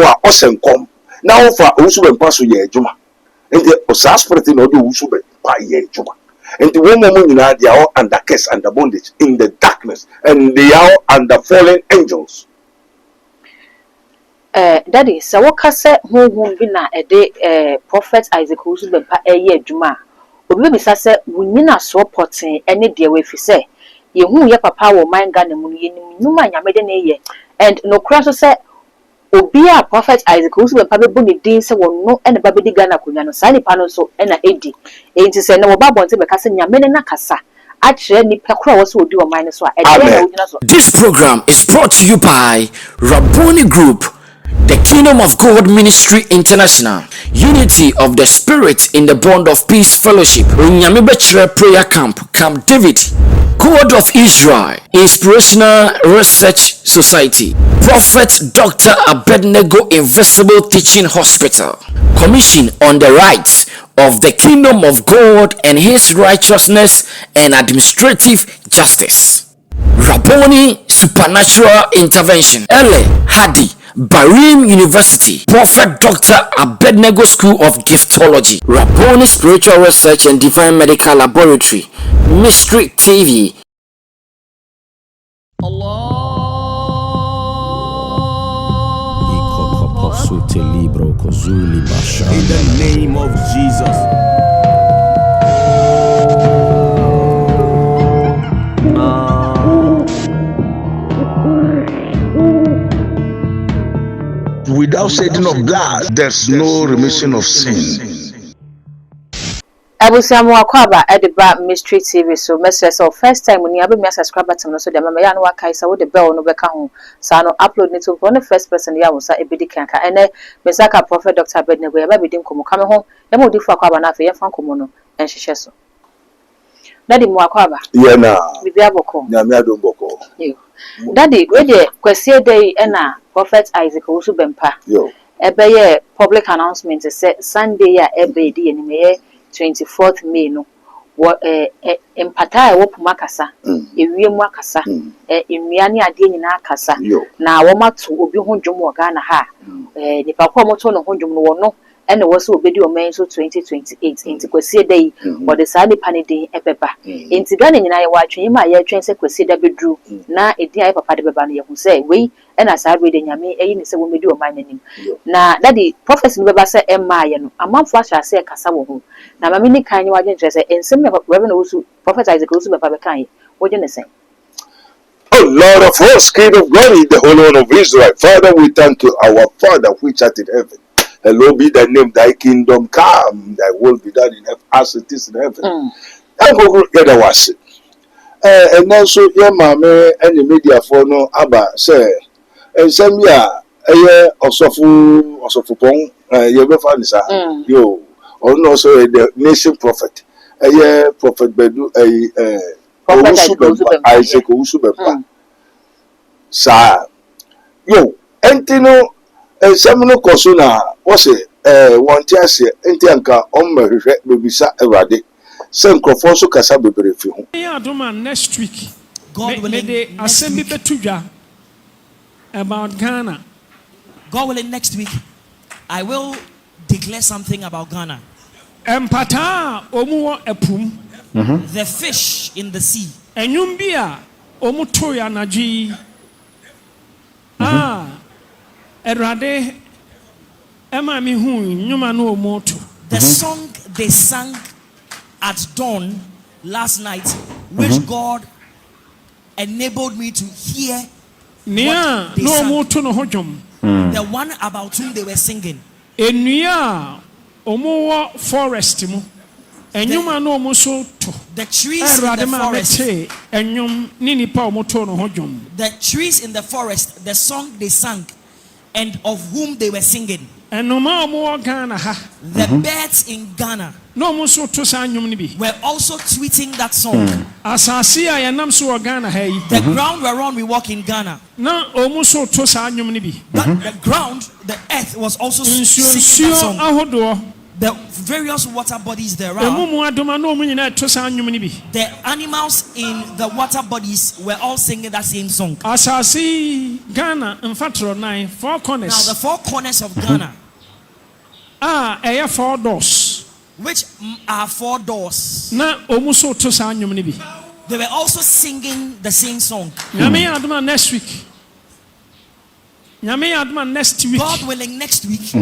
wa osenkom na wo fa owusu bempa so ye adwuma enti osa spirit na odi owusu bempa ye adwuma enti wo mo nyina they are all under curse, under bondage in the darkness, and they are all under fallen angels. Daddy, so what kase honhom bi na ede prophet Isaac owusu bempa ye adwuma obi be say we nyina so poten ene de we fi say ye hu ye papa wo man ga na mu ye nim nyuma nyamede na ye and no kra so say obi a prophet Isaac owusu bempa be bu ne din say wonno ene ba be di Ghana konya no sa nipa no so ena edi enti say na wo ba bonte be kase nyamede na kasa achre nipa kra wo so odi o man so a ede na wodina so. This program is brought to you by Rabboni Group, the Kingdom of God Ministry International, Unity of the Spirit in the Bond of Peace Fellowship, Nyamibechre Prayer Camp, Camp David, God of Israel, Inspirational Research Society, Prophet Dr. Abednego Invisible Teaching Hospital, Commission on the Rights of the Kingdom of God and His Righteousness and Administrative Justice, Rabboni Supernatural Intervention, Ele Hadi, Barim University, Prophet Dr. Abednego School of Giftology, Rabboni Spiritual Research and Divine Medical Laboratory, Mystery TV. In the name of Jesus. Without shedding of blood, there's no remission of sin. Abusiamu akwaba ediba Mystery TV so message so first time when you have me subscribe button no so dem me ya no wakai sa wo de bell no beka ho sa no upload ne to for the first person ya wo sa ebedi kanka ene mesaka Prophet Dr. Abednego ya ba bedi nkomo kame ho ya mo difu akwaba na afa ya fa nkomo no enhyehyɛ so Daddy mu akwaba ye na bibi aboko nyame adom boko yo Daddy we de kwasie dey na Prophet Isaac owusu bempa yo ebe ye public announcement say Sunday ya ebe di enime 24th May no empata e wopu makasa ewie mu akasa enua ne ade nyina akasa na wo mato obi ho dwom wo Ghana ha nipa kwa moto no ho dwom no wono ene wo se obedi o man so 2028 enti kwasie dai wo de sa nipa ne din ebeba enti Ghana nyina ye watwen ma ye twen se kwasie da bedru na edin aye papa de beba no ye hu se wei ena sa be de nyame eyi ne se wo medi o man nanim na Daddy prophecy no beba se emma ye no amanfo ahya se kasa wo ho na mama ni kan waje ntre se ensem me Reverend OWUSU Prophet Isaac OWUSU beba be kan ye wo je ne sen. Oh Lord of hosts, King of glory, the Holy One of Israel, Father, we thank you, our Father which art in heaven. Hallowed be thy name, thy kingdom come, thy will be done in heaven as it is in heaven. And go get a wash. And also, your mamma and the media for no Abba say, and some ya also pong, you will find yo, or also the nation prophet, prophet Bedu, Isaac Owusu bempa. Sa yo, entino semino kosuna wose wonti ase enti anka ommerhwe bebisa Ewrade se nkrofo so kasa bebere fi ho. Adoma next week God willing assembly betudwa about Ghana. God willing next week I will declare something about Ghana. Empata omuwo epum. The fish in the sea. Enyum bia omuto ya naji. Erade ema mi hu nyuma no omoto. The song they sang at dawn last night, which God enabled me to hear what they sang. The one about whom they were singing. Enuya omuwo forest mu. Enyuma no omuso to. The trees in the forest. The trees in the forest, the song they sang, and of whom they were singing. The birds in Ghana were also tweeting that song. The ground whereon we walk in Ghana, the ground, the earth was also singing that song. the various water bodies there are, the animals in the water bodies were all singing that same song. Now the four corners of Ghana, four doors, which are four doors, they were also singing the same song. Next week. God willing, next week,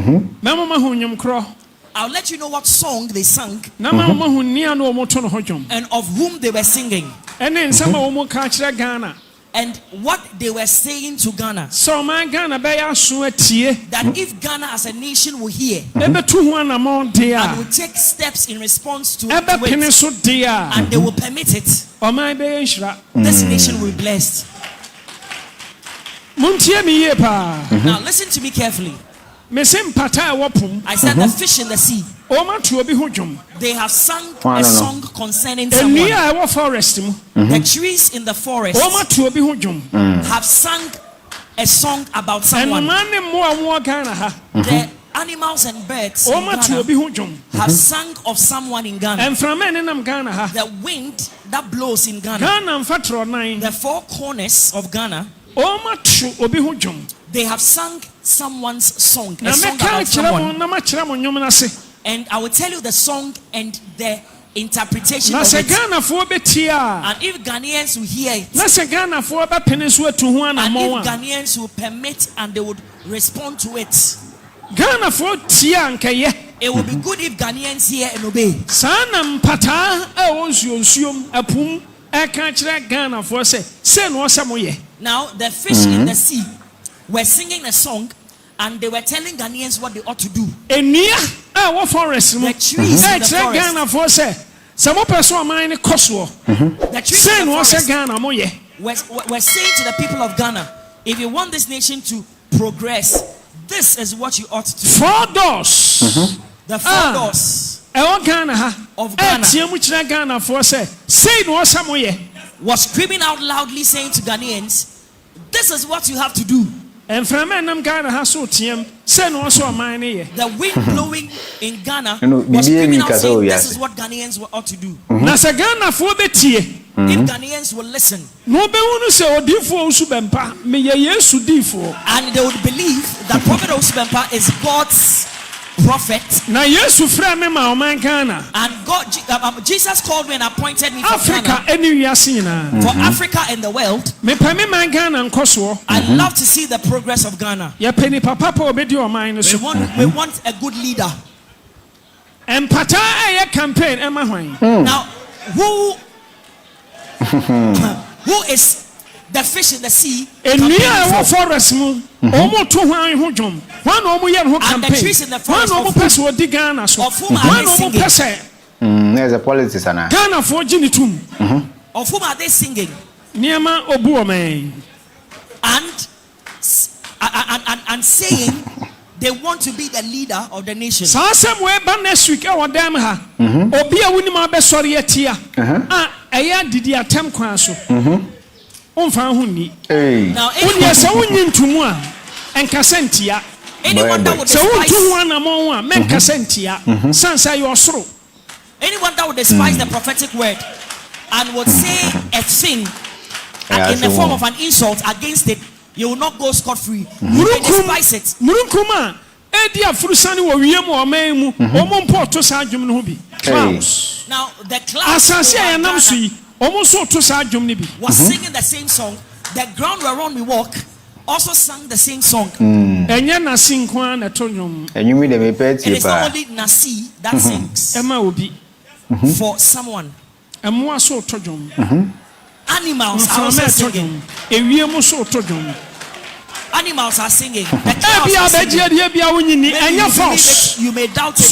I'll let you know what song they sang and of whom they were singing and what they were saying to Ghana. That if Ghana as a nation will hear and will take steps in response to it, and they will permit it, this nation will be blessed. Now listen to me carefully. I said the fish in the sea, they have sung a song concerning someone. The trees in the forest have sung a song about someone. The animals and birds in Ghana have sung of someone in Ghana. The wind that blows in Ghana, the four corners of Ghana, they have sung someone's song, a song about someone. And I will tell you the song and the interpretation of it. And if Ghanaians will hear it, and if Ghanaians will permit and they would respond to it, it will be good if Ghanaians hear and obey. Now the fish in the sea were singing a song and they were telling Ghanaians what they ought to do. The trees in the forest, were saying to the people of Ghana, if you want this nation to progress, this is what you ought to do. Four doors. The four doors of Ghana was screaming out loudly saying to Ghanaians, this is what you have to do. The wind blowing in Ghana was screaming out saying, this is what Ghanaians ought to do. If Ghanaians will listen, and they would believe that Prophet OWUSU BEMPAH is God's prophet, and God, Jesus called me and appointed me for Ghana, for Africa and the world. I love to see the progress of Ghana. We want a good leader. Now, who is the fish in the sea? And the trees in the forest of whom are they singing? There's a politics and of whom are they singing? And saying they want to be the leader of the nation. Now, anyone that would despise the prophetic word and would say a thing in the form of an insult against it, you will not go scot-free. You may despise it. Now the clouds was singing the same song. The ground whereon we walk also sang the same song. It is not only Nasi that sings for someone. Animals are also singing. Animals are singing. The clouds are singing. You may doubt it.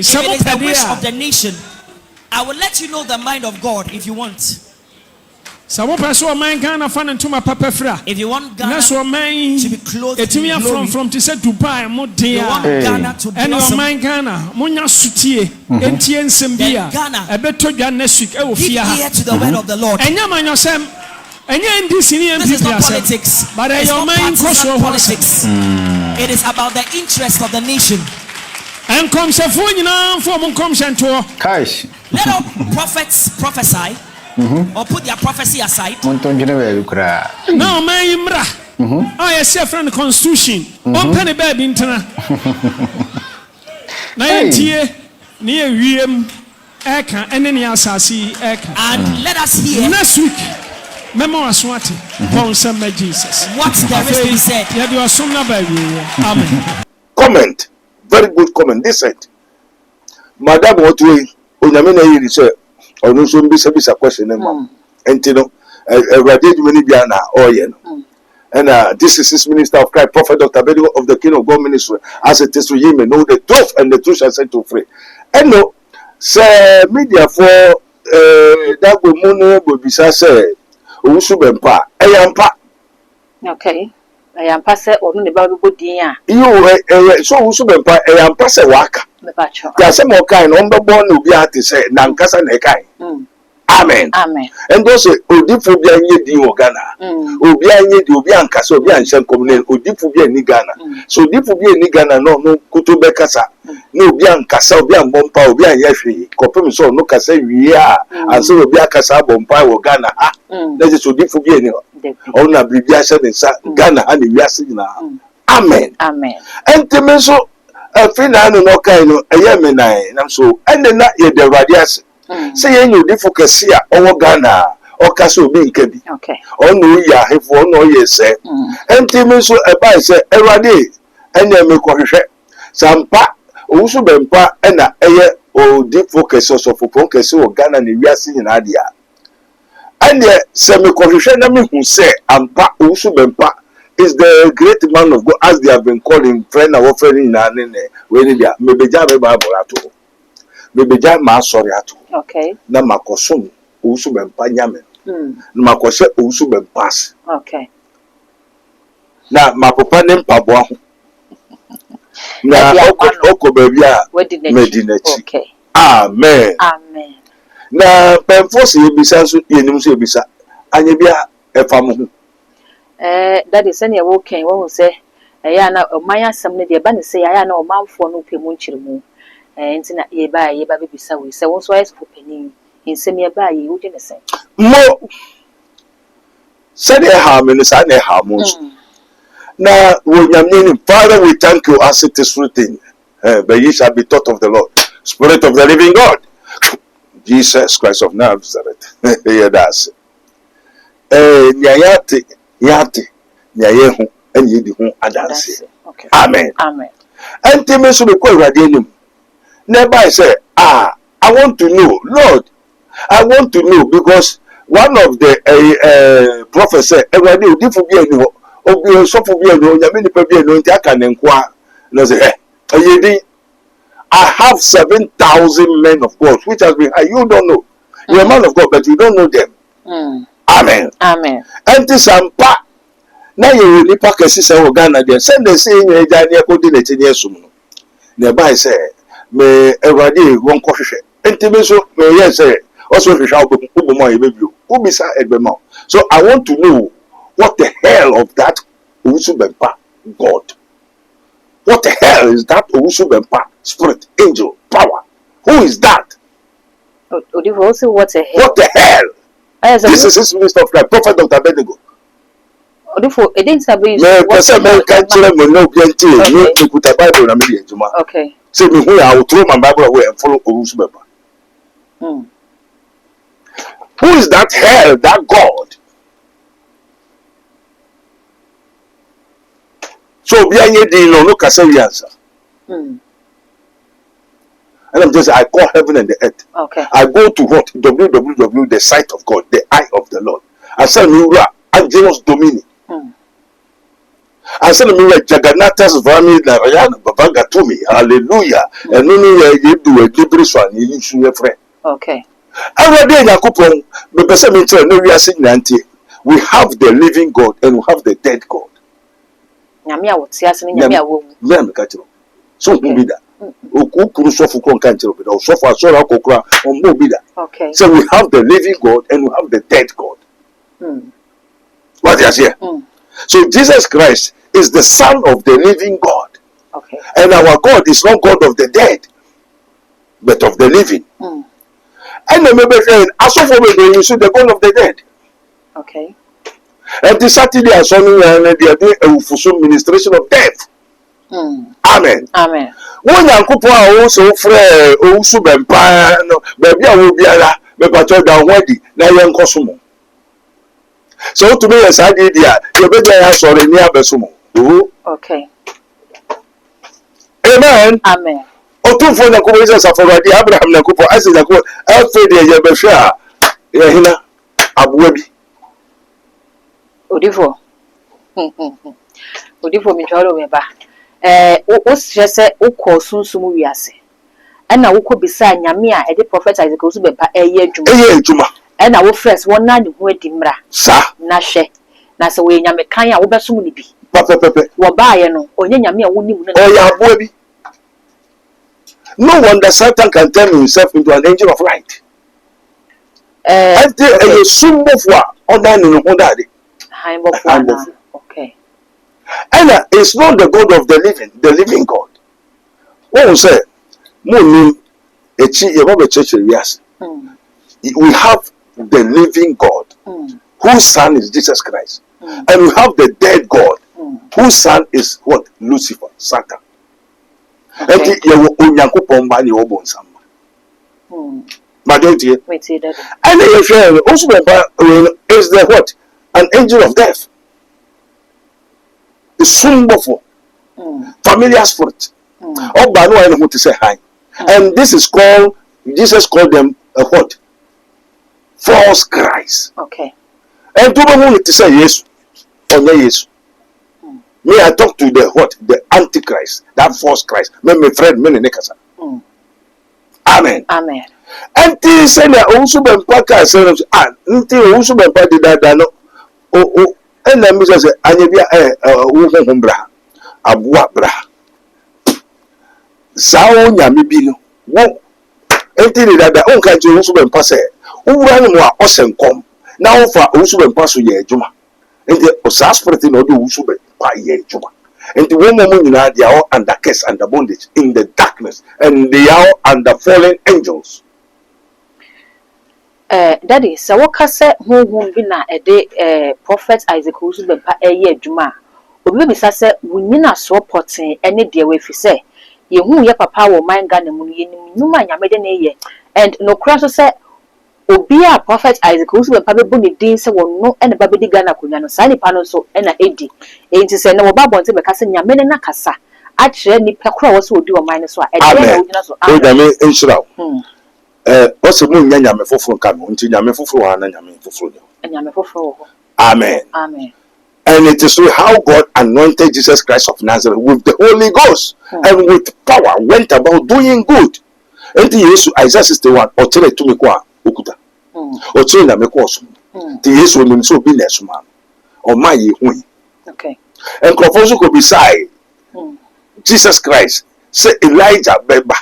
It is the wish of the nation. I will let you know the mind of God if you want. If you want Ghana to be clothed in glory, you want Ghana to blossom, then Ghana, give ear to the word of the Lord. This is not politics. It's not partisan politics. It It is about the interest of the nation. And come say for you now for mon come shanto. Cash. Let all prophets prophesy or put their prophecy aside. Now my imra. I say friend constitution. On penny baby intana. Na yentie near wiem eka eneni asasi eka. And let us hear next week. Memo aswati. Jesus. What there is to be said. Amen. Comment. Very good comment. This said, Madam, what way? Onyamina yiri say, ono so bisa question em. Enti no, Radid many biana oye no. And this is his minister of Christ, Prophet Dr. Abednego of the King of God Ministry, as it is to him, and know the truth, and the truth shall set you free. And no, say media for that go mono go bisa say, OWUSU BEMPAH, eyampa. Okay. Eyampa say onu ne ba go din a. You so OWUSU BEMPAH eyampa say waka. Me ba cho. Ya say mo kan no mbebo na obi ate say na nkasa na kai. Amen. Amen. And those odifo bia nye din o Ghana. Obi anye di obi ankasa obi anshen communal odifo bia ni Ghana. So odifo bia ni Ghana no kuto be kasa. No obi ankasa obi ambompa obi anye hwe. Kopem so no kasa wi a anse obi akasa bompa wo Ghana ha. Na je so odifo bia ni o. Ona bibia hye ne sa Ghana ha ne wiase nyina. Amen. Amen. Entime so afina no kai no eyeme nan nam so ene na ye de radias. Say you di focus here owo Ghana o kasa obi nke bi. Okay. Ono ya hefo ono ye se. Entime so e ba se Ewrade ene me kohwehwe. Sampa OWUSU BEMPAH ena eye o di focus so fofon kese o Ghana ne wiase nyina dia. Ene se me kohwehwe na me hu se ampa OWUSU BEMPAH is the great man of God as they have been calling friend and offering na nene we ni dia me beja be Bible ato. Me beja ma sorry ato. Okay. Na makosom OWUSU BEMPAH nyame. Na makose OWUSU BEMPAH. Okay. Na mapopa ne mpabo ho. Na oko baby a medinachi. Okay. Amen. Amen. Na pemfo se ebisa so yenim so ebisa anye bia efam ho. That is any walking when we say ya na oman asem ne de ba ne say ya na omanfo no pemu nchiremu. Enti na ye ba bebisa we say won so yes for penin nsem ye ba ye wodi ne say Mo said ha me no sa na ha mo so na wo nyamni Father, we thank you as it is written, but ye shall be taught of the Lord, Spirit of the living God, Jesus Christ of Nazareth. Yeah, that's nyayate nyaye hu enye di hu adanse. Amen. Amen. Entime so be ko Ewrade nim. Never say, I want to know, Lord, I want to know, because one of the prophets said, Ewrade odifu bi eni ho, obi sofo bi eni ho, nyame nipa bi eni ho, nti aka ne nkwa. No say, I have 7,000 men of God, which has been, you don't know. You're a man of God, but you don't know them. Amen. Amen. Enti sampa, na ye nipa kesi se wo Ghana de, send the say nye ja ne ko di ne ti ne sum no. Ne bai say, me Ewrade won kohwehwe. Enti me so me yes say, also hwehwa obomo ye bebio. Ubisa edbema. So I want to know what the hell of that OWUSU BEMPAH God. What the hell is that OWUSU BEMPAH spirit, angel, power? Who is that? What the hell? What the hell? This is his minister of Christ, Prophet Dr. Abednego. It didn't say Me person me can tell me no plenty. Me put a Bible na me di ejuma. Okay. Say me who I will throw my Bible away and follow OWUSU BEMPAH. Who is that hell, that God? So be anye di no kasa wi answer. And I'm just, I call heaven and the earth. Okay. I go to what? www, the sight of God, the eye of the Lord. I said, Mura, Angelos Domini. I said, Mura, Jaganatas Vami, Narayana, Babaga to me. Hallelujah. And no, you do a gibberish one, you use your friend. Okay. Every day, Yakupon, the person no, we are saying, we have the living God and we have the dead God. Nyamia would see us in Yamia woman. So who be that? Okay. So we have the living God and we have the dead God. What is here? So Jesus Christ is the Son of the living God. Okay. And our God is not God of the dead, but of the living. And the member saying, as of you see the God of the dead. Okay. And this Saturday, I saw they are doing a full ministration of death. Amen. Amen. When you couple also free OWUSU BEMPAH no baby a wo biara be pato da wadi na ye nkosomo. So to me yes I did there you be there sorry ni abesomo. Okay. Amen. Amen. Otufo na ko Jesus afọwadi Abraham na ko Isaac na ko afa de ye be hwe a ye hina aboa bi. Odifo. Odifo mi twaro me ba. O stress ukọ sunsumu wiase. Na wokọ bisa nyame a ede prophet Isaac OWUSU BEMPAH eye adwuma. Na wo fresh won na ne ho adi mra. Sa na hwe. Na se we nyame kan a wo besom ni bi. Pepe. Wo baaye no onye nyame a wonim no. O ya aboa bi. No wonder Satan can turn himself into an angel of light. And a sumbofwa other than no daddy. Okay. And it's not the God of the living God. What we say, we have the living God, whose son is Jesus Christ. And we have the dead God, whose son is what? Lucifer, Satan. And you onyankopon ba ni obon samba. Madontie. Wait, say that. And OWUSU BEMPAH is the what? An angel of death. The sumbofo. Familiar spirit. Oba no I know to say hi. And this is called, Jesus called them a what? False Christ. Okay. And to be to say yes or no yes. Me, I talk to the what? The Antichrist, that false Christ. Me, my friend, me, nekasa. Amen. Amen. And this say that OWUSU BEMPAH say, until OWUSU BEMPAH did that, no. Oh, and then me say, Anyabia, bra, abua bra. Sao nyami bino. Wo. Until that, unka je OWUSU BEMPAH say, uwura ni mo a osenkom. Na ofa OWUSU BEMPAH so ye adwuma. Enti osaspiriti no do OWUSU BEMPAH ye adwuma. And the woman they are all under curse, under bondage, in the darkness, and they are all under fallen angels. Daddy, so what can say who be na a prophet Isaac OWUSU BEMPAH eye adwuma. Obi be say we nyina so porting any dear way fi say ye hu ye papa wo man ga na mu ye nim nyuma nyame de na ye. And no cross say obi a prophet Isaac OWUSU BEMPAH be bu ni din se wonno ene ba be di Ghana kunya no sa nipa no so ena edi enti se na wo ba bonte be ka se nyame ne na kasa a kire nipa kro wo se odi o man so a e de na odina so o da me enshira o se mu nya nyame foforo ka no enti nyame foforo wa na nyame foforo no nyame foforo wo. Amen. Amen. And it is how God anointed Jesus Christ of Nazareth with the Holy Ghost and with power went about doing good. Enti Yesu Isaiah 61 o tere tumi kwa okuta. O tere na me kwa so. Ti Yesu ni so bi na suma. O ma ye hu. Okay. And confusion could be side. Jesus Christ say Elijah beba.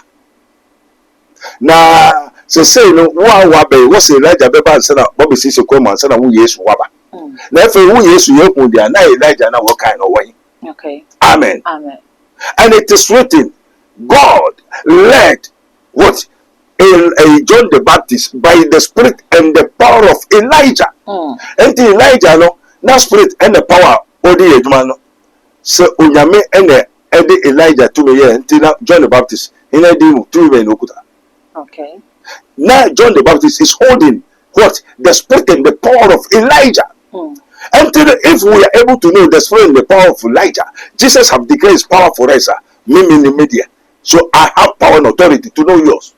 Na say no wa be wo say Elijah beba nsa na Bobby sisi ko man nsa na wo Yesu waba. Na efe wo Yesu ye hu dia na Elijah na wo kan no wan. Okay. Amen. Amen. And it is written, God led what? John the Baptist by the spirit and the power of Elijah. And Elijah no, na spirit and the power odi eduma no. So onyame ene ede Elijah to me here until John the Baptist in a dim to me okuta. Okay. Now John the Baptist is holding what? The spirit and the power of Elijah. Until if we are able to know the spirit and the power of Elijah, Jesus have declared his power for us. Me in the media. So I have power and authority to know yours.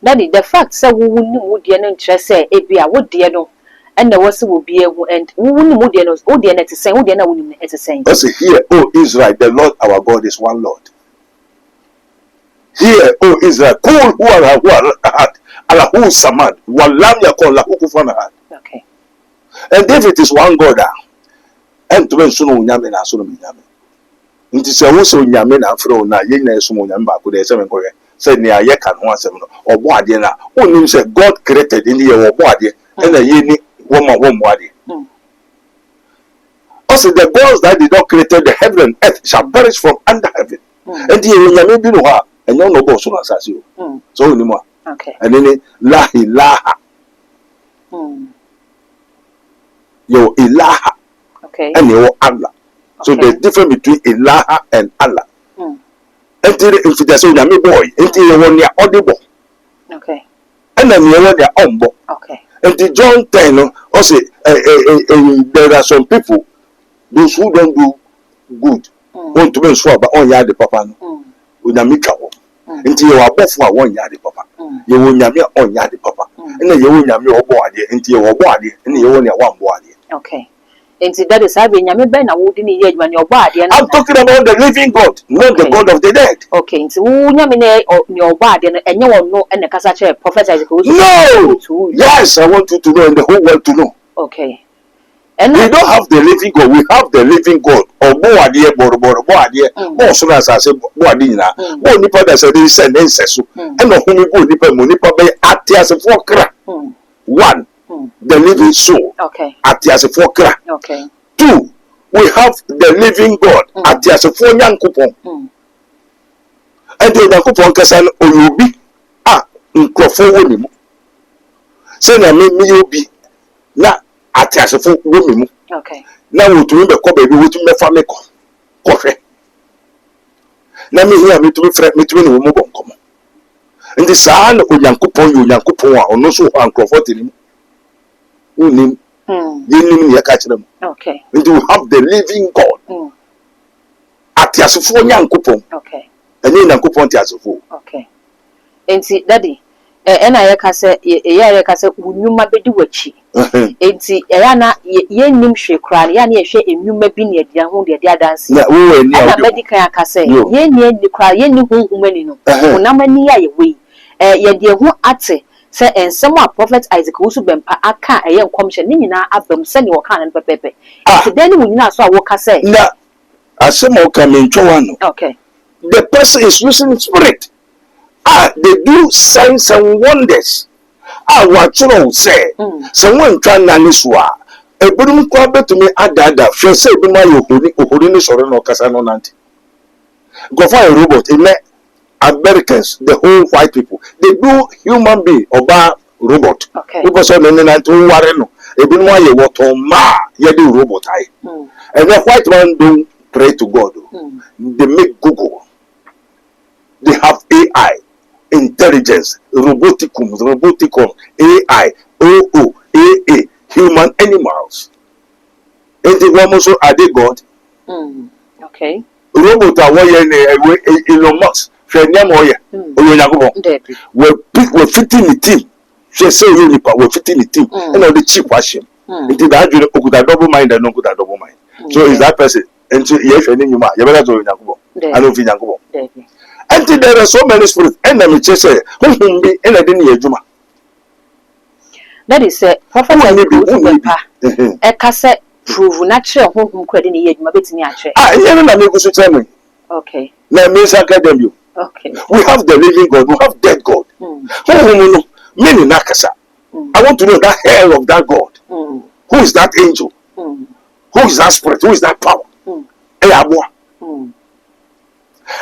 Daddy, the fact say we would the interest say ebia wo de no and the was will be and we would the no o de net say wo de na would it say. Listen here, O Israel, the Lord our God is one Lord. Here, O Israel, call who are Allahu Samad, Walam Yakon Lahu Kufanahad. Okay. And if it is one God, and to mention Nyame na so Nyame. Nti se wo so Nyame na afro na ye na so Nyame ba ko de se men ko ye. Say ne aye kan ho asem no. Obo ade na, onim say God created in the obo ade, and na ye ni wo ma wo mo ade. Also, the gods that did not create the heaven and earth shall perish from under heaven. And the maybe no ha, and no boss on as you. So anymore. Okay. And then la ilaha. Yo ilaha. Okay. And your Allah. So Okay. the difference between ilaha and Allah. And if there's a yummy boy, and you want your audible. Okay. And then you want your umbo. Okay. And the John 10 also there are some people, those who don't do good, want to be sure about on yard the papa. Unamika. Until you are both for 1 yard papa. You will yammy on yard papa. And then you will yammy your body until your body, and you only one body. Okay. And that is having Yami Ben, I wouldn't hear when your body. I'm talking about the living God, not the God of the dead. Okay, so Yamine or your body and you won't know and the Casache prophet. No! Yes, I want you to know and the whole world to know. Okay. And we don't have the living God, we have the living God. Or Boadia, Boadia, or soon as I say Boadina, Bonipa that said they send ancestors, and the whom Nipa Monipa Bay at as a forkra. One, the living soul. Okay. At as a forkra. Okay. Two, we have the living God at as a four young coupon. And the coupon Cassan Oyubi, in Crofo. Say, I mean, me be now. Ati asefo women. Okay. Now we to be baby we to me family coffee. Na me here me to be friend me to no mo bon komo. Ndi saa na onyankopon a ono so ankrofo tiri mu. Unim. Yenim ne ka kire mu. Okay. Ndi we have the living God. Ati asefo onyankopon. Okay. Eni onyankopon ti asefo. Okay. Enti daddy ena yeka se unwuma bedi wachi enti na ye nim hwe kra ya na ye hwe enwuma bi na dia ho de adanse na wo ani na medical aka se ye ni kra ye ni honhumani no onamani ya ye we ye de ho ate se ensem a prophet Isaac OWUSU BEMPAH aka eye nkomhye ni nyina abam se ni wo kan no pepepe enti den ni nyina so a wo ka se na asem o ka mentwo wano. Okay. The person is using spirit. They do signs and wonders. What you say? Someone can naniswa. A bedroom club to me at that. She said, "Be my Ohuni sorry no Casano Nanti." Go for a robot. In Americans, the whole white people, they do human being or robot. Okay. Because on the night to Wareno, a bit more you what on ma you do robot. And the white man don't pray to God. They make Google. They have AI. Intelligence, roboticum, AI, AA, human animals. And the one also are they God? Okay. Robot are one Elon Musk. We're fitting the team. She say we're fitting the team. And on the cheap washing. It is that you could have double mind and no good at double mind. So is that person? And so yes, and you might. You better do it. I don't think Yakubo. And there are so many spirits, and let me just say, who be in a dinner juma. That is a prophet BEMPAH. A cassette prove natural whom credit in the Mabitini. Okay. Now, Miss Academy. Okay. We have the living God, we have dead God. Many Nakasa. I want to know that hair of that God. Who is that angel? Who is that spirit? Who is that power?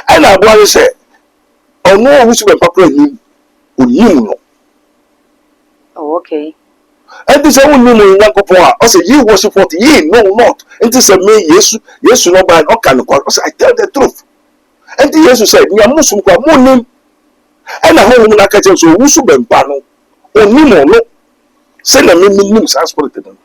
And I want to say, oh no, OWUSU BEMPAH no. Oh, okay. And this is only I say, you worship what ye know not. And this is me, yes, no, by no can I tell the truth. And the Jesus said, you are Muslim, and I hold on catch so OWUSU BEMPAH no, or no, send a minimum transport. Amen.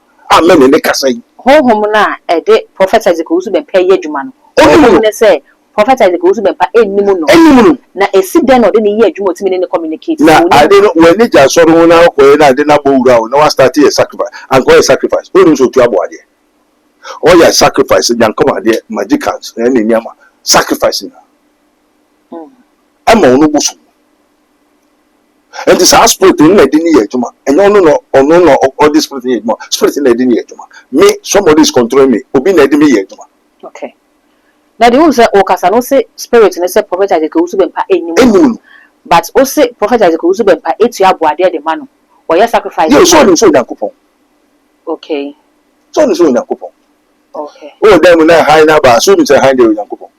And they can say, home na a day prophet Isaac OWUSU BEMPAH yejuman. Oh, say. Prophet Isaac OWUSU BEMPAH enimu na esi den no de ne ye adwuma otimi ne communicate na ade no when ni ja soro na ko na ade na bowura na wa start a sacrifice and go a sacrifice o so tu abo ade o ya sacrifice nyan come ade magicals na ni niama sacrifice na ama onu busu and this spirit in na de ni ye adwuma enyo no all this spirit in spirit na de ni ye adwuma me somebody is controlling me obi na de me ye adwuma. Okay. Now the one say okasa no say spirit no say prophet Isaac OWUSU BEMPAH enimu but o say prophet Isaac OWUSU BEMPAH etu aboade de ma no o ya sacrifice. Yeah, so Yankopon. Okay. So Yankopon. Okay. Oh, them na high na ba so mi say high dey Onyankopon.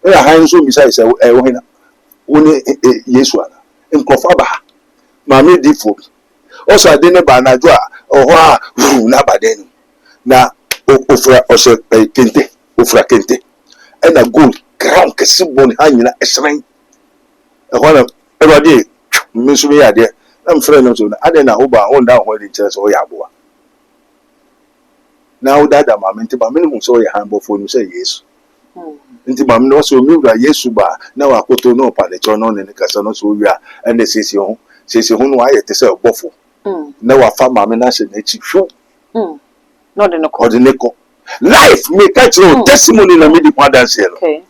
Na high so mi say wohina. Woni Yesu ana. Nkrofa ba. Ma me di fo. Also ade ne ba na jo a oho a na ba den. Na ofra ose kente, ofra kente. E na gold crown kesi boni ha nyina esran. E ho na everybody me so me ade. I'm friend no so ade na ho ba ho nda ho de kire so ya aboa. Now that ma me nti ba me no so ya hanbo fo no say Yesu. Nti ma me no so mi wura Yesu ba na wa koto no pa le cho no ne kasa no so wia ene sesi ho no ayete say obofo. Na wa fa ma me na she na chi hwu. No de no ko. Life me catch your testimony na me di dance here. Okay.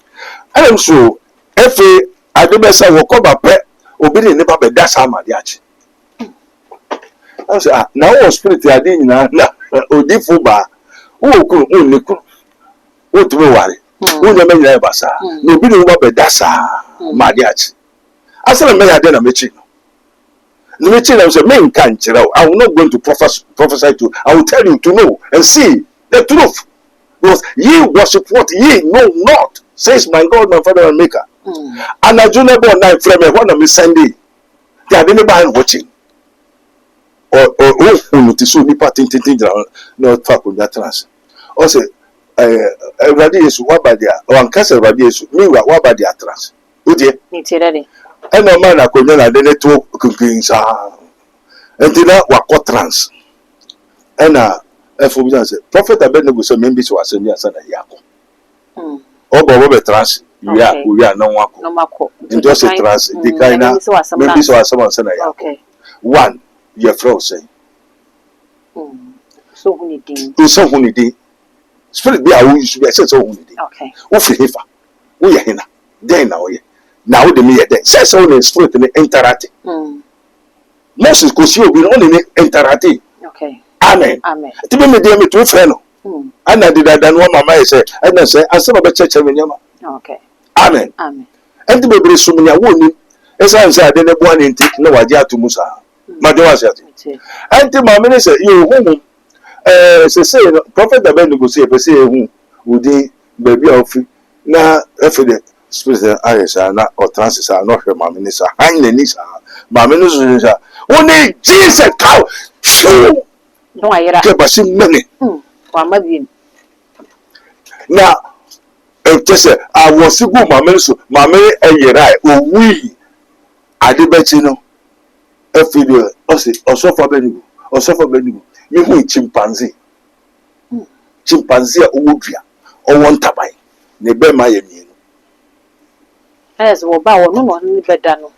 I am so efe adebesa wo ko ba pe obi ne ba be dasa ma di achi. I say na wo spirit ade nyina na odifo ba wo ku ni ku wo tu ware wo nyama nyina ba sa na obi ne ba be dasa ma di achi. Asala me ya de na mechi no mechi na say me nka nkyere I will not going to prophesy to I will tell you to know and see the truth. Because ye worship what ye know not, says my God, my Father and Maker. And I do not born night from me when I'm Sunday. They are never behind watching. Or to so nipa tin no talk on that trans. Also, everybody is what by their or uncast everybody is me what by their trans. Would you? And no man I could not identify cooking. And then what trans. And Prophet Abednego say maybe so as me asana yako. Obo be trans we are no wako. Just a trans the kind maybe so as someone asana yako. Okay. One your friend say. So who need So who need spirit be OWUSU be say so who need. Okay. Wo fi hefa. Wo ye hina. Den na wo ye. Na wo de me ye den. Say so the spirit in interact. Moses ko si obi no ne interact. Okay. Amen. Amen. Tibe me dey me to friend no. Ana did that no mama say and say asema be cheche me nyama. Okay. Amen. Amen. Enti bebre sumunya woni esa say ade ne bo an enti na waje atumu sa. Majo wase ati. Enti mama ne say you hu say Prophet Abednego say be say hu udi baby ofi na efede spirit ayesa na o transit na hwe mama ne sa han ne ni sa mama ne so sa woni Jesus cow shoo no ayira ke basi mene wa mabi na tese awosigu mama so mama eyira owi adebechi no efide osofa Abednego me hu chimpanzee owodua owo ntaban ne be ma ye mienu wo ba wo no ni beda no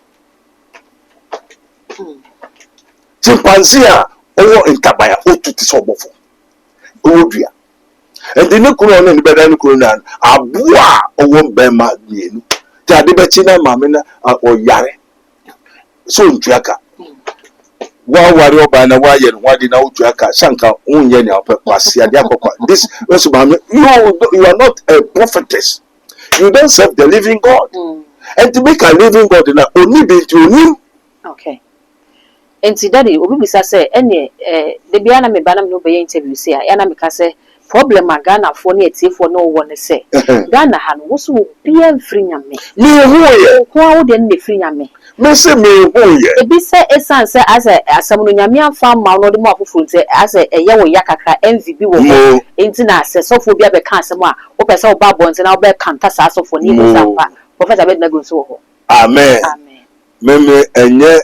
chimpanzee owo ntaban otuti so obofo owodua and the kuro no ni beda ni kuro na aboa owo be ma mienu ti adebechi na mama na oyare so ntuaka wa wari oba na wa ye no na utuaka sanka unye ni apasi ade akokwa this also mama you are not a prophetess, you don't serve the living God. And to make a living God na oni be to him. Okay. Enti daddy obi bisa say ene de bia na me ba na me no be interview say ya na me ka say problem Ghana for na etiefo no wo ne say Ghana ha no wo so bia mfiri nyame Me hu ye ko a wo de ne firi nyame me say me hu ye ebi say esan say asem no nyame amfa ma no de mo afoforo say ase eye wo ya kakra envy bi wo enti na say sofo bia be ka asem a wo pese wo ba bonte na wo be kanta sa sofo ni mo sampa Prophet Abednego so ho. Amen. Amen. Me enye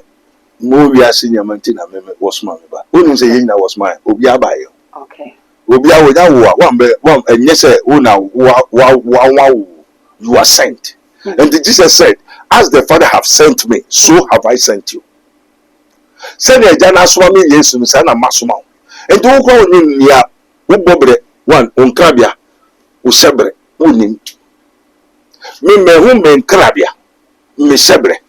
mo wi ase nyamanti na me was man ba onu say yin na was man obi abaye. Okay. Obi awo ya wo one enye say una wa you are sent. And Jesus said, as the Father have sent me, so have I sent you. Send a jana swami yesu sana masuma. And do go ni ya wo bobre one on krabia wo sebre wonim. Me hu me krabia me sebre.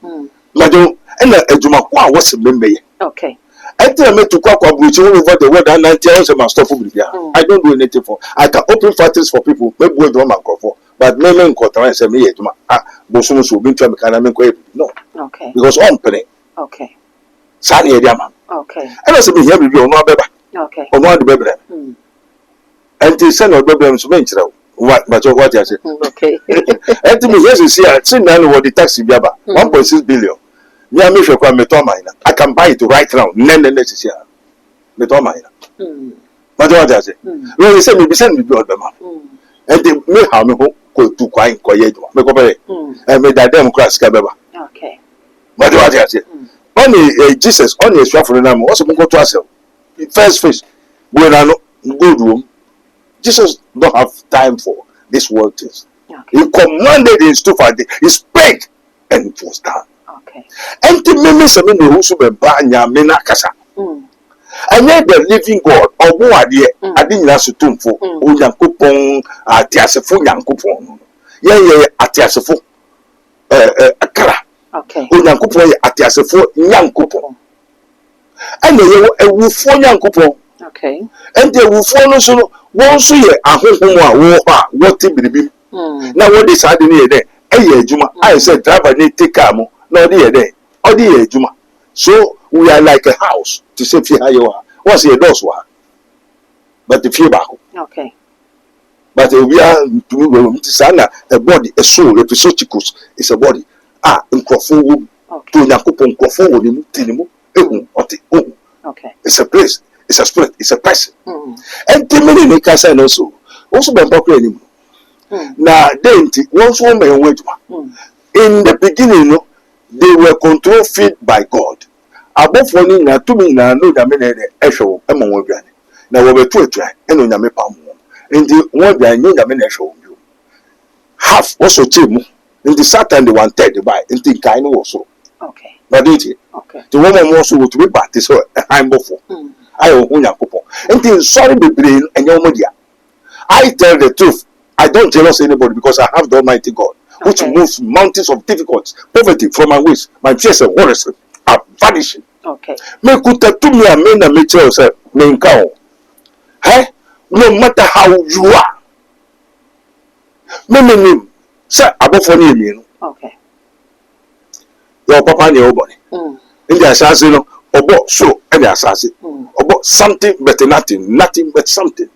Majo ena ejuma ko a wo se me. Okay. I tell me to kwa bruchi over the word and 90 hours my stuff I don't do anything for. I can open factories for people, maybe we do man for. But me nkotan say me ejuma bosumu so bi ntwa me kana me ko no. Okay. Because on pene. Okay. Sani e dia man. Okay. And I say me here be ono abeba. Okay. Ono ade bebre. and to send a problem to mention what I say. Okay. And to me, yes, you see, I see now what the taxi be about 1.6 billion. Yeah, me sure I can buy it right now. Nene necessary. Metomina. But what I say? Well, you say me send me blood, and they may have me go to quite quiet. And make that Democrats come over. Okay. But what I say? Only Jesus, only a shop for the name. Also, go to ourselves. First fish, when I know good room, Jesus don't have time for this world things. Okay. He commanded his stuff and he spake and it was done. Okay. And to me, some in the OWUSU BEMPAH mena kasa. And yet the living God, or who are there, I didn't ask to for Oyankopon, Atiasefo Yankopon. Yeah, Atiasefo, Akara. Okay. Oyankopon, Atiasefo Yankopon. And they will for Yankopon. Okay. And they will follow so once a home, what to be. Now, what is happening there? Juma, I said, driver need take camo, no dear day, or dear Juma. So we are like a house to say, how you are. What's your doors were? But the few back. Okay. But we are a body, a soul, a physical is a body. In Crawford, to Nakupon Crawford, okay. It's a place, it's a spirit, it's a person. And the many make us also BEMPAH anymore. Now, then, once woman went in the beginning, they were control feed by God. Above one, now to me, now know that many echo among one. Now, we were two and on the palm. And the one that I knew that many show you. Half also team in the Saturn, the 1/3 by and think I know also. Okay. But did it? Okay. The woman also would be back this I'm before. I own Yakupo. And then sorry, be brain and your media. I tell the truth. I don't jealous anybody because I have the Almighty God, which moves mountains of difficulties, poverty from my ways. My fears and worries are vanishing. Okay. Me kuta to me and men and me tell yourself, me nkao. Hey, no matter how you are. Me say above for me. Okay. Your papa and your body. In the assassin, obo so and the assassin. Obo something but nothing but something.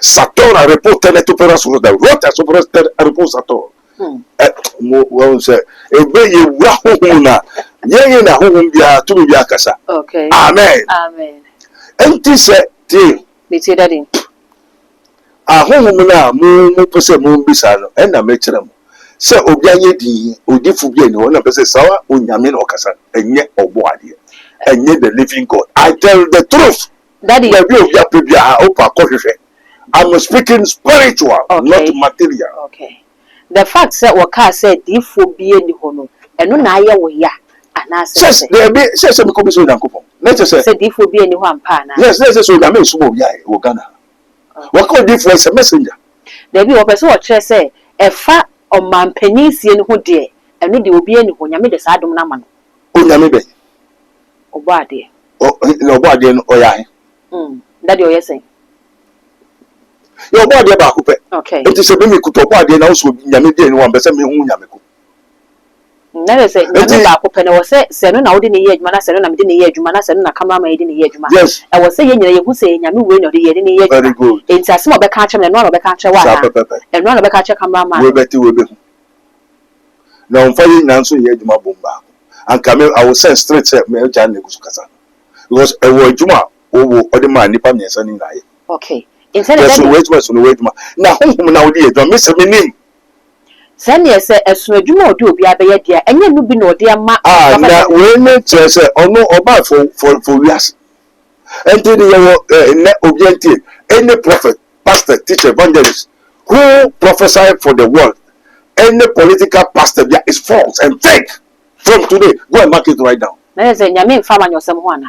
Sator a reported to Perasur, the wrote as a report Sator. Well, say, a very Wahuna, Yana Humbia to Yakasa. Okay. Amen. Amen. And this thing, Be say that in. A homuna, moon, moon, bisano, and a metrum. Say, Obiani, Odifubian, one of the Sawa, Unyamin Okasa, and yet Oboadia, and yet the living God. I tell the truth. Daddy, I'm speaking spiritual, not material. Okay. The fact that Waka said, if we be in the hono, and no Naya we ya, and I says, there be says some commission and coupon. Let us say, if we be any one pana. Yes, let's say, I mean, so yeah, Uganda. What could difference a messenger? There be a person or say, a fat on man penisian who dear, and no, there will be any when you made the Sadum Naman. Unyamibe. Or body. Oh, no body, or ya. That you're saying. Your body about okay. It is a mimic to body and also Yamidi one, but some Yamico. Never say, Nakopen was said, Senon out in the year, Manasan, I'm in the year, Manasan, Nakama made in the year. Yes, I was saying, you who say, Yamu win of the year in the year. Very good. It's a small catcher and one of the catcher, and one of the catcher come on. We'll bet you will be. Now, I'm finding answer here, Juma Bumba. And come I will send straight to Mel Jan Nicuscasa. Because a word Juma, or the man, Nipan, and Sunny night. Okay. Instead of wait, now, dear, don't miss a name. Send yes, as soon as you know, do be a dear, and you be no dear ma. Now, when it says, oh no, about for yes. And then you any prophet, pastor, teacher, evangelist who prophesy for the world, any political pastor is false and fake. From today, go and mark it right now. There's a Yamin farmer or someone.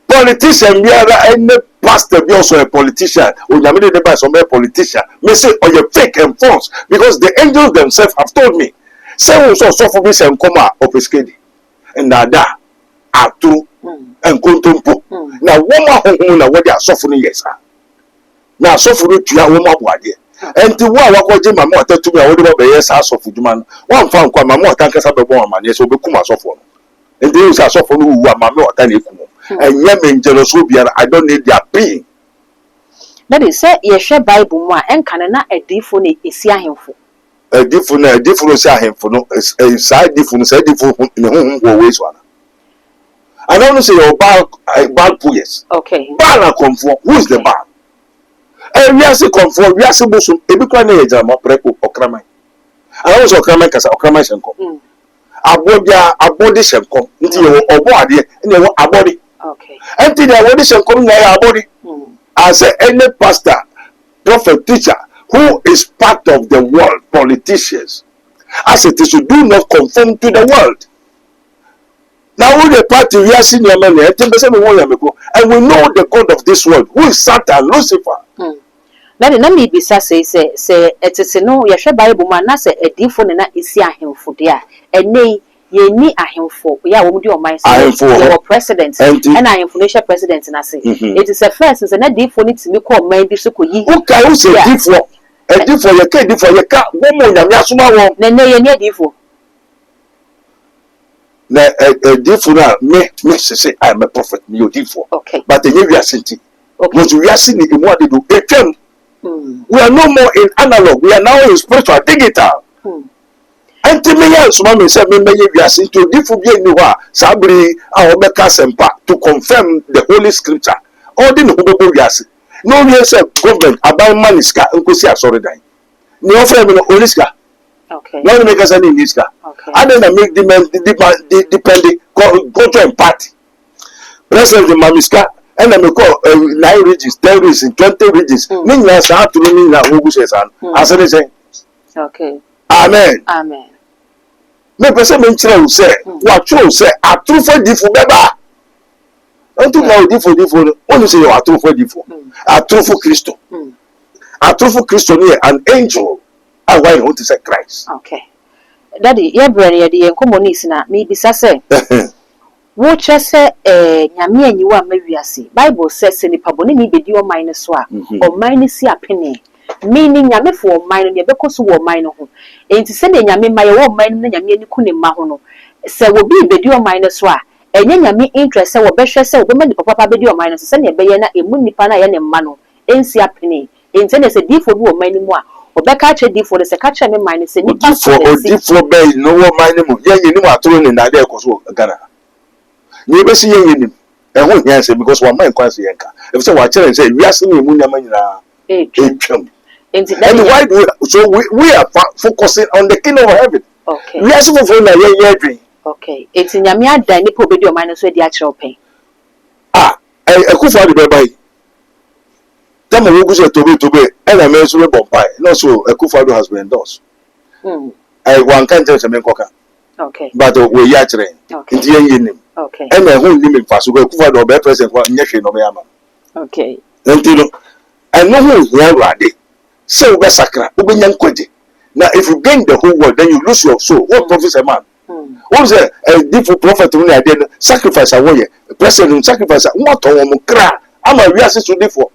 Politician, we are any pastor be also a politician. Or Yamini never is a politician. Me say, or you fake and false. Because the angels themselves have told me. Say, we saw suffer me and come out of his kid. And Nada, Atu, and Kuntumpo. Now, woman who know what they are suffering, yes, sir. Now, suffering to your woman, what dear. And to what I call my mother to me, I would have a yes, I suffer to man. One found quite my mother, thank us up a woman, yes, will become a suffer. And they use a suffer who are my mother, and Yemen jealous will be, I don't need their pain. That is say ye share Bible mo en kan na adifo na esi ahemfo. Adifo no si ahemfo no side adifo no say adifo ne ho wo we so ana. I don't say your bad poets. Okay. Bad na comfort. Who is the bad? We are say comfort, we are say bosom. Ebi kwa na ye jama preko okraman. I also okraman kasa okraman shenko. Abodi shenko. Nti ye obo ade, ne wo abodi. Okay. Nti the abodi shenko na ye abodi. As any pastor, prophet, teacher who is part of the world, politicians, as it is, you do not conform to the world. Now, who the party we are seeing, and we know the God of this world, who is Satan, Lucifer. Na me bisa say etete no ye hwe Bible man na say adifo ne na esi ahemfo de a ene ye ni ahemfo ya wo di o man say ye president and ahemfo ne president na say it is a first say na adifo ne timi ko man bi so ko yi who can say adifo ye ka wo mo nyame asoma wo na ye ni adifo na adifo na me say I am a prophet me adifo okay but the we are senti okay but we are seeing the mo ade do etwem. We are no more in analog. We are now in spiritual, digital. And to me, yes, Mammy said, we are seen to different Sabri, our Becca Sempa, to confirm the Holy Scripture. All the no, yes, government, about Maniska, Uncle Sia, sorry, dying. No, friend, Oliska. Okay. No, make us any Niska. Okay. And then I make the depending, go to a party. President Mamiska. And I may call 9 regions, 10 regions, 20 regions. Meaning, start to mean that OWUSU san. As I say, okay. Amen. Amen. Me person mention say, what you say, a true for different beba. Until now, different. Only say you are true for different. A true for Christo. A true for Christo near an angel. I want to say Christ. Okay. Daddy, your brain, ye enkomonis na me bisa say. Wo chese nyame anyiwa mawiase Bible says nipa boni ni bedi o man so a o man si apene meaning nyame fo o man no ye bekoso wo man no ho enti se de nyame maye wo man no nyame ani kune ma ho no se wo bi bedi o man so a enye nyame interest se wo behwe se wo be ma nipa papa bedi o man no se ne be ye na emu nipa na ye ne ma no ensi apene enti ne se difo bi wo man mu a obeka che difo de se ka che me man se nipa so difo be no wo man mu ye ni mu atoro ni na de ekoso Ghana. You be see him. And who he say because one man quite yanka. If so, what challenge say we are seeing Munyamana. And why do we are focusing on the kingdom of heaven? Okay. We are supposed to dream. Okay. It's in Yamia Dani Pobedio minus with the actual pay. Ah, I could find the baby. Tell me who goes to be, and I may so BEMPAH. Not so a Kufado has been endorsed. I one can't tell some coca. Okay. But we are trained. Okay. Okay. And I won't limit fast. We could have president for Nation of Yama. Okay. Until I know who you are. So, Basakra, Ubinyan Kwaji. Now, if you gain the whole world, then you lose your soul. What profits a man? What's a different prophet when I did sacrifice a warrior? President sacrifice what on cry. I'm a reason to differ.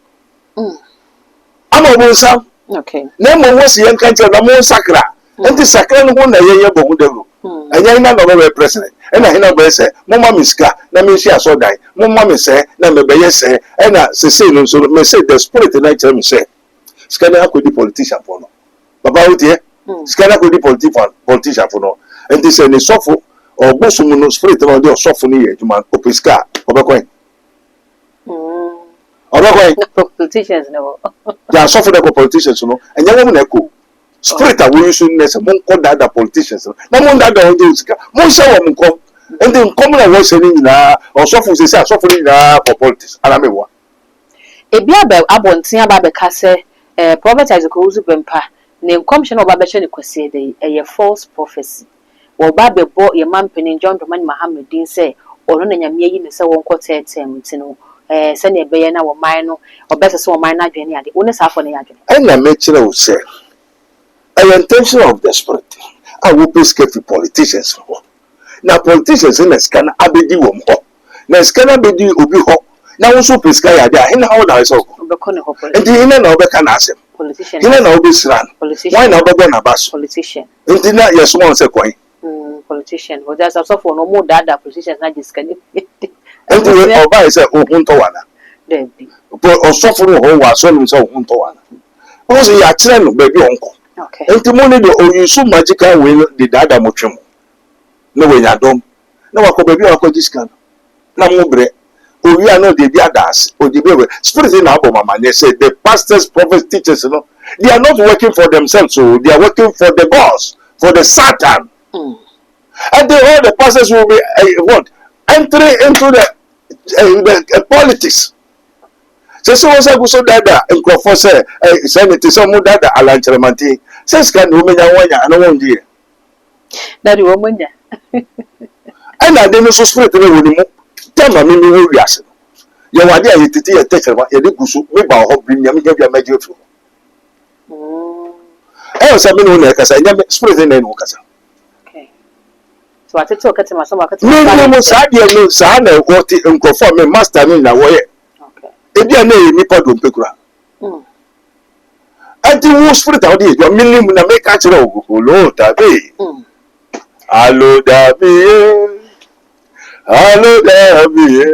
I'm a Musa. Okay. Name was the young country, the more sacra. And the sacra one a year Boguderu. And I know president. And I know say, Mamma Miska, Namisha so die. Mamma say, Namabay say, and I say, so may say the spirit in nature me say. Scanner could be politician for no. Baba out here, Scanner could be politician for no. And this is a suffer or Bosumun spirit on your softening to man, Opisca, Obacoin. Politicians no. They are suffering the politicians, no, and young woman echo. Spirit of OWUSU, among other politicians. No one that don't do it. Most of them come, and then common was saying, or suffering for politics. And I mean, what? Ebiabe abontia babeka se prophet Isaac OWUSU BEMPAH ne commission obabeche ne kwese de a false prophecy. Wo babe bo ye mampeni John Dramani Mohammed say ono na nyame yi ne se won kwete tem ntino se ne beye na wo man no obese se wo man na adwene ade wo ne sa afo ne adwene. And na me kire wo se an intention of the spirit. I will be scared for politicians. Now politicians in the scan abedi wom ho. Na scan abedi obi ho. Now also pesca ya dia. Hina how na so. And the hina na obeka na asem. Politician. Hina na obi sran. Why na obego na baso. Politician. And na yes one say kwan. Politician. But there's also for no more data politicians na discard. And the oba say ohun to wana. Debi. or suffering who was on himself. Also, you are trying baby uncle. Okay. And the money you so magical way the dada mochum. No way, I don't. No, I could baby uncle this can. No more. Oh, we are not the others or the baby. Spirit in our mama, they say the pastors, prophets, teachers, you know, they are not working for themselves, so they are working for the boss, for the Satan. And they all the pastors will be what? Entering into the politics. So was a good dada and Crawford say, Senator, some dada Alan Cheramanti. Says can women and one year. Daddy woman. And I didn't so spirit with him. Tell me, we reason. You are there, you take about your good, maybe I'll hope bring you a major flow. I was a minute because I never spirit in any occasion. So I took it to my son. No, Sana, what in conform master in a way. If you are named Nipa Dumpecura. I think who spirit out here, your million will make catch roll, Lord, Dabi. Hello, Dabi. Hello, Dabi.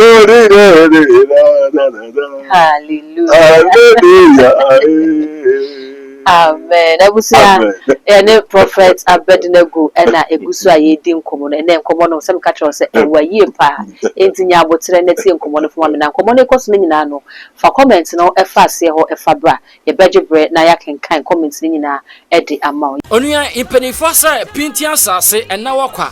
Oh, hallelujah. Amen. Abusia ene prophet Abednego ena egusu ayedi nkomo ene nkomo no sem ka kire se ewaye pa entinya abotre na tie nkomo no fo na nkomo no ekoso nyina no fa comment no efa ase ho efa bra ye begebre na ya kenkan comment ni nyina e de ama onua impenifo sa pintia sase ena wakwa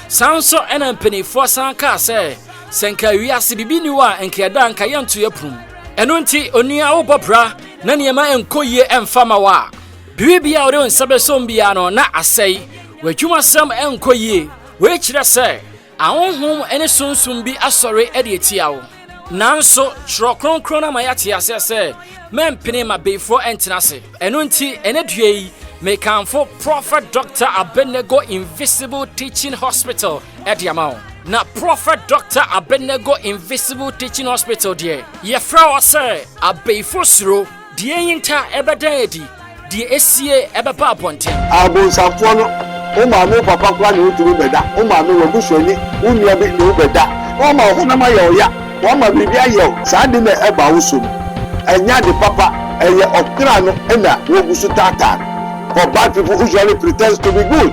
sanso ena impenifo san ka se senka wiase bibi ni wa enkeda nka yanto yaprum eno nti onua wo bobra na niema enkoye emfama wa bibia ore onsabe sombia no na asai wadwuma sam enkoye we kire se ahonhom ene sunsum bi asore ede etiawo nanso trokronkron na mayate ase se mempene ma before entenase eno nti ene duei mekanfo Prophet Dr. Abednego Invisible Teaching Hospital ediamao na Prophet Dr. Abednego Invisible Teaching Hospital die ye fra o se abeifo suro die yinta ebededi die esie ebeba aponten Abun safo no o ma me papa kwa ni oturu beda o ma me wabushoni unia bi ni beda o ma ho na ma ye oya o ma bibi aye sa de na eba wusu enya de papa eye okra no na wogusu tata for bad people who usually pretend to be good.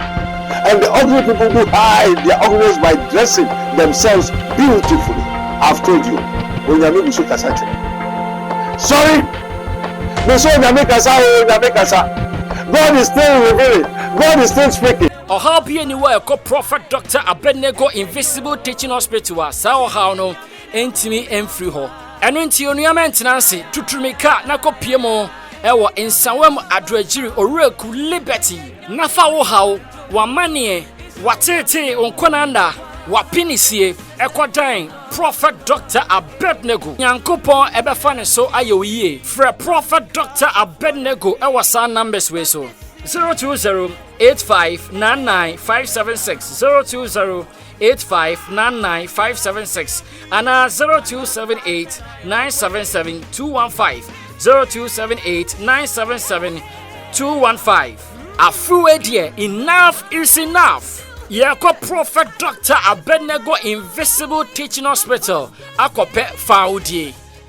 And the ugly people who hide their ugliness by dressing themselves beautifully. I've told you. When you make Kasache. Sorry. God is still revealing. God is still speaking. Or how be anywhere called Prophet Dr. Abednego Invisible Teaching Hospital. Sao how no entimi enfree ho. And into your new maintenance to Trimika Nako Piemo. Ewa insawem adrejiri oreku liberty. Nafa wo how wamanie watete onkonanda wapinisie ekodan Prophet Dr. Abednego Nyankopon ebefa ne so ayowie frɛ Prophet Dr. Abednego ewasa numbers we so 020-8599-576 020-8599-576 ana 0278-977-215 0278-977-215 Afuwe dear, enough is enough. Yako Prophet Dr. Abednego Invisible Teaching Hospital. Akope faudie.